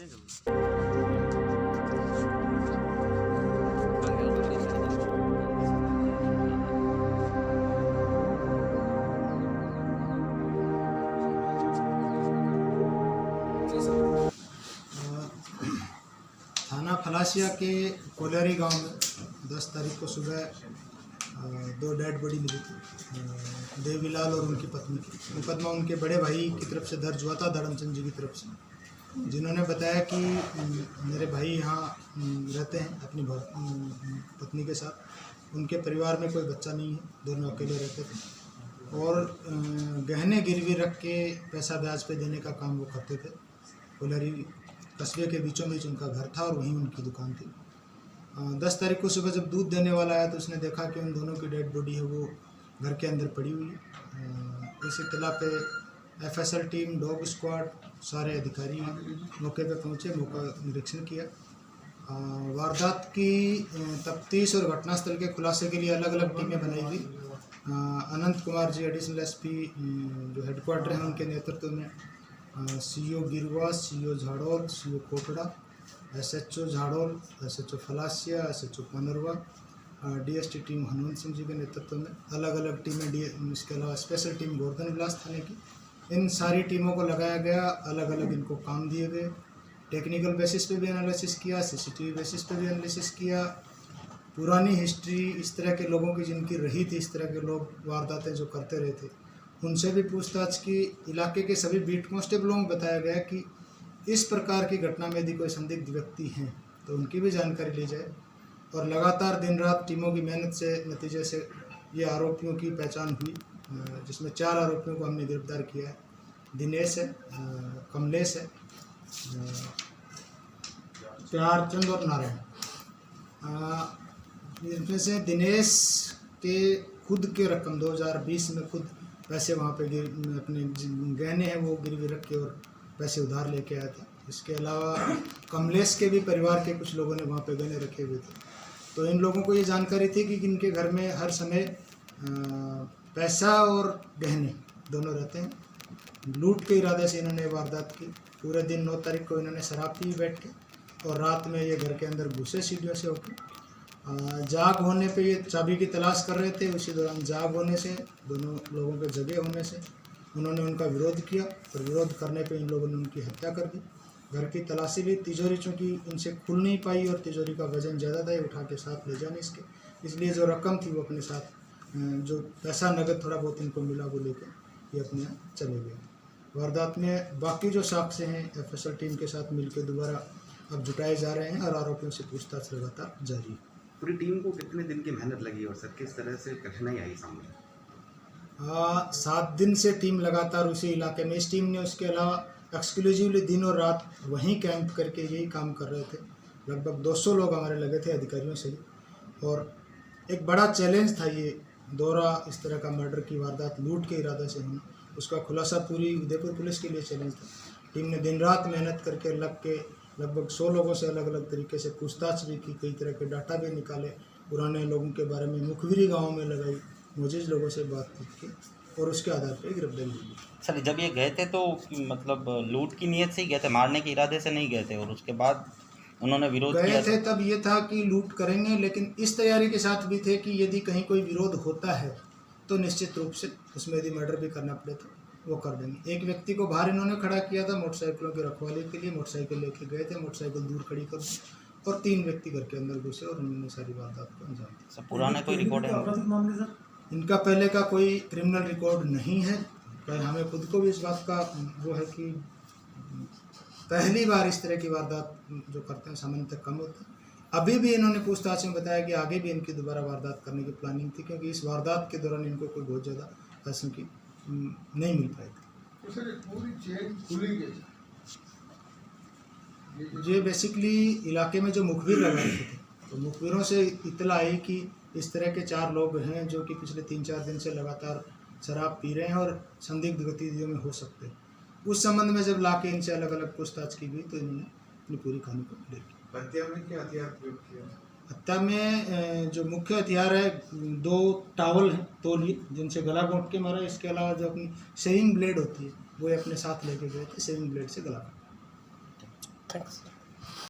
हैं कभी? थाना फलासिया के कोलारी गांव में 10 तारीख को सुबह 2 डेड बॉडी मिली थी। देवीलाल और उनकी पत्नी की मुकदमा उनके बड़े भाई की तरफ से दर्ज हुआ था, धर्मचंद जी की तरफ से, जिन्होंने बताया कि मेरे भाई यहाँ रहते हैं अपनी पत्नी के साथ। उनके परिवार में कोई बच्चा नहीं है, दोनों अकेले रहते थे और गहने गिरवी रख के पैसा ब्याज पे देने का काम वो करते थे। कोलारी कस्बे के बीचों बीच उनका घर था और वहीं उनकी दुकान थी। 10 तारीख को सुबह जब दूध देने वाला आया तो उसने देखा कि उन दोनों की डेड बॉडी है वो घर के अंदर पड़ी हुई है। इस इत्तला पे एफएसएल टीम, डॉग स्क्वाड, सारे अधिकारी मौके पर पहुंचे, मौका निरीक्षण किया। वारदात की तफ्तीश और घटनास्थल के खुलासे के लिए अलग अलग टीमें बनाई गई। अनंत कुमार जी एडिशनल एसपी जो हेडक्वार्टर हैं उनके नेतृत्व में CO Girwa, CO Jhadol, CO Kotra, SHO Jhadol, SHO Phalasia, SHO Panarwa, DST team Hanuman Singh ji के नेतृत्व में अलग अलग टीमें, इसके अलावा स्पेशल टीम गोवर्धन विलास थाने की, इन सारी टीमों को लगाया गया। अलग अलग इनको काम दिए गए। टेक्निकल बेसिस पे भी एनालिसिस किया, सीसीटीवी बेसिस पे भी एनालिसिस किया। पुरानी हिस्ट्री इस तरह के लोगों की जिनकी रही थी, इस तरह के लोग वारदातें जो करते रहे थे, उनसे भी पूछताछ की। इलाके के सभी बीट कांस्टेबलों को बताया गया कि इस प्रकार की घटना में यदि कोई संदिग्ध व्यक्ति हैं तो उनकी भी जानकारी ली जाए। और लगातार दिन रात टीमों की मेहनत से नतीजे से ये आरोपियों की पहचान हुई, जिसमें 4 आरोपियों को हमने गिरफ्तार किया है। दिनेश है, कमलेश है, प्यारचंद और नारायण। इनमें से दिनेश के खुद के रकम 2020 में खुद पैसे वहाँ पे अपने गहने हैं वो गिरवी रख के और पैसे उधार लेके आया था। इसके अलावा कमलेश के भी परिवार के कुछ लोगों ने वहाँ पे गहने रखे हुए थे। तो इन लोगों को ये जानकारी थी कि इनके घर में हर समय पैसा और गहने दोनों रहते हैं। लूट के इरादे से इन्होंने वारदात की। पूरे दिन 9 तारीख को इन्होंने शराब पी बैठ के और रात में ये घर के अंदर घुसे सीढ़ियों से होकर। जाग होने पे ये चाबी की तलाश कर रहे थे। उसी दौरान जाग होने से, दोनों लोगों के जगह होने से उन्होंने उनका विरोध किया और विरोध करने पे इन लोगों ने उनकी हत्या कर दी। घर की तलाशी ली। तिजोरी चूँकि इनसे खुल नहीं पाई और तिजोरी का वजन ज़्यादा था, ये उठा के साथ ले जाने इसके, इसलिए जो रकम थी वो अपने साथ, जो पैसा नगद थोड़ा बहुत इनको मिला वो लेकर ये अपने यहाँ चले गए। वारदात में बाकी जो साक्ष्य हैं एफएसएल टीम के साथ मिलकर दोबारा अब जुटाए जा रहे हैं और आरोपियों से पूछताछ लगातार जारी है। पूरी टीम को कितने दिन की मेहनत लगी और सर किस तरह से कठिनाई आई सामने? 7 दिन से टीम लगातार उसी इलाके में, इस टीम ने उसके अलावा एक्सक्लूसिवली दिन और रात वहीं कैंप करके यही काम कर रहे थे। लगभग 200 लोग हमारे लगे थे अधिकारियों से ही। और एक बड़ा चैलेंज था ये दौरा, इस तरह का मर्डर की वारदात लूट के इरादे से होना, उसका खुलासा पूरी उदयपुर पुलिस के लिए चैलेंज था। टीम ने दिन रात मेहनत करके लगभग 100 लोगों से अलग अलग तरीके से पूछताछ भी की, कई तरह के डाटा भी निकाले, पुराने लोगों के बारे में मुखबिरी गाँव में लगाई, मौजूद लोगों से बातचीत की और उसके आधार पर गिरफ्तारी हुई। सर जब ये गए थे तो मतलब लूट की नीयत से ही गए थे, मारने के इरादे से नहीं गए थे? और उसके बाद उन्होंने विरोध किया गए थे तब ये था कि लूट करेंगे, लेकिन इस तैयारी के साथ भी थे कि यदि कहीं कोई विरोध होता है तो निश्चित रूप से उसमें यदि मर्डर भी करना पड़े तो वो कर देंगे। एक व्यक्ति को बाहर इन्होंने खड़ा किया था मोटरसाइकिलों की रखवाली के लिए, मोटरसाइकिल लेके गए थे, मोटरसाइकिल दूर खड़ी कर दी और 3 व्यक्ति घर के अंदर घुसे और उन्होंने सारी वारदात को अंजाम दिया। सर पुराना कोई रिकॉर्ड है? इनका पहले का कोई क्रिमिनल रिकॉर्ड नहीं है, पर हमें खुद को भी इस बात का वो है कि पहली बार इस तरह की वारदात जो करते हैं सामान्यतः कम होता है। अभी भी इन्होंने पूछताछ में बताया कि आगे भी इनकी दोबारा वारदात करने की प्लानिंग थी, क्योंकि इस वारदात के दौरान इनको कोई बहुत ज़्यादा पैसों की नहीं मिल पाई थी। तो सर पूरी चेन खुली गई। ये बेसिकली इलाके में जो मुखबिर लगाए थे तो मुखबिरों से इत्तला आई कि इस तरह के 4 लोग हैं जो कि पिछले 3-4 दिन से लगातार शराब पी रहे हैं और संदिग्ध गतिविधियों में हो सकते हैं। उस संबंध में जब लाके इनसे अलग अलग पूछताछ की गई तो इन्होंने अपनी पूरी कहानी को क्लियर की। हत्या में क्या हथियार प्रयोग किया? हत्या में जो मुख्य हथियार है 2 टावल हैं तौलिए जिनसे गला घोंट के मारा। इसके अलावा जो अपनी शेविंग ब्लेड होती है वो अपने साथ लेके गए थे, शेविंग ब्लेड से गला काटा। थैंक्स।